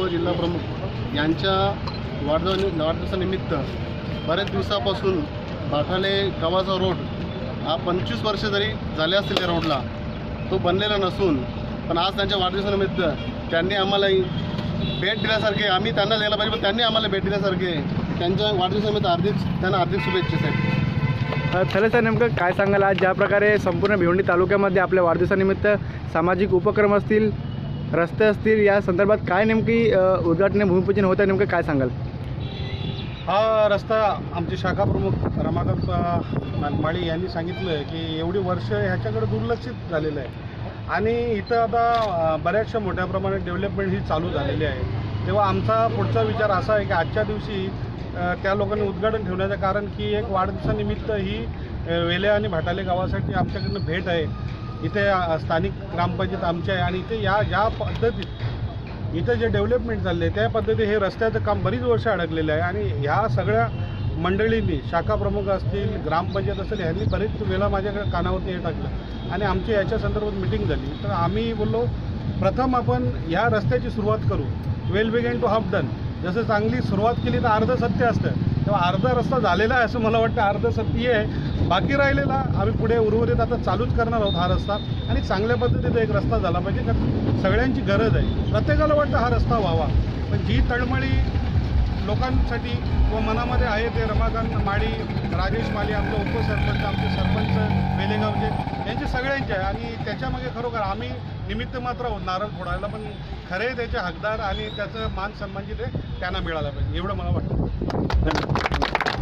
उपजिल्हाप्रमुख यांच्या वाढदिवसानिमित्त बऱ्याच दिवसापासून बाठाले गावाचा रोड हा 25 वर्ष जरी झाले असतील त्या रोडला, तो बनलेला नसून पण आज त्यांच्या वाढदिवसानिमित्त त्यांनी आम्हाला भेट दिल्यासारखे, आम्ही त्यांना द्यायला पाहिजे पण त्यांनी आम्हाला भेट दिल्यासारखे त्यांच्या वाढदिवसानिमित्त त्यांना हार्दिक शुभेच्छा साहेब. चला सर, नेमकं काय सांगाल आज ज्या प्रकारे संपूर्ण भिवंडी तालुक्यामध्ये आपल्या वाढदिवसानिमित्त सामाजिक उपक्रम असतील, रस्ते असतील, या संदर्भात काय नेमकी उद्घाटन भूमिपूजन होतं, नेमकं काय सांगाल? हा रस्ता आमचे शाखा प्रमुख रमाकांत माळी यांनी सांगितलं की एवढी वर्ष ह्याच्याकडे दुर्लक्षित झालेलं आहे आणि इथं आता बऱ्याचशा मोठ्या प्रमाणात डेव्हलपमेंट ही चालू झालेली आहे. तेव्हा आमचा पुढचा विचार असा आहे की आजच्या दिवशी त्या लोकांनी उद्घाटन ठेवण्याचं कारण की एक वाढदिवसानिमित्त ही वेले आणि भाटाले गावासाठी आमच्याकडनं भेट आहे. इथे स्थानिक ग्रामपंचायत आमची आहे आणि इथे ज्या पद्धतीत इथं जे डेव्हलपमेंट चालले त्या पद्धतीत हे रस्त्याचं काम बरीच वर्ष अडकलेलं आहे आणि ह्या सगळ्या मंडळींनी, शाखा प्रमुख असतील, ग्रामपंचायत असेल, ह्यांनी बरेच वेळा माझ्याकडे कानावरती हे टाकलं आणि आमची याच्या संदर्भात मिटिंग झाली. तर आम्ही बोललो प्रथम आपण ह्या रस्त्याची सुरुवात करू. वेल बिगेन टू हाफ डन. जसं चांगली सुरुवात केली तर अर्ध सत्य असतं, तेव्हा अर्धा रस्ता झालेला आहे असं मला वाटतं. अर्ध सत्य आहे, बाकी राहिलेला आम्ही पुढे उर्वरित आता चालूच करणार आहोत हा रस्ता आणि चांगल्या पद्धतीचा एक रस्ता झाला पाहिजे, कारण सगळ्यांची गरज आहे. प्रत्येकाला वाटतं हा रस्ता व्हावा, पण जी तळमळी लोकांसाठी व मनामध्ये आहे ते रमाकांत माळी, राजेश माली, आमचे उपसरपंच, आमचे सरपंच वेलेगावचे, यांचे सगळ्यांचे आहे आणि त्याच्यामागे खरोखर आम्ही निमित्त मात्र आहोत नारळ फोडायला, पण खरे त्याचे हकदार आणि त्याचं मान सन्मान जिथे त्यांना मिळाला पाहिजे एवढं मला वाटतं. धन्यवाद.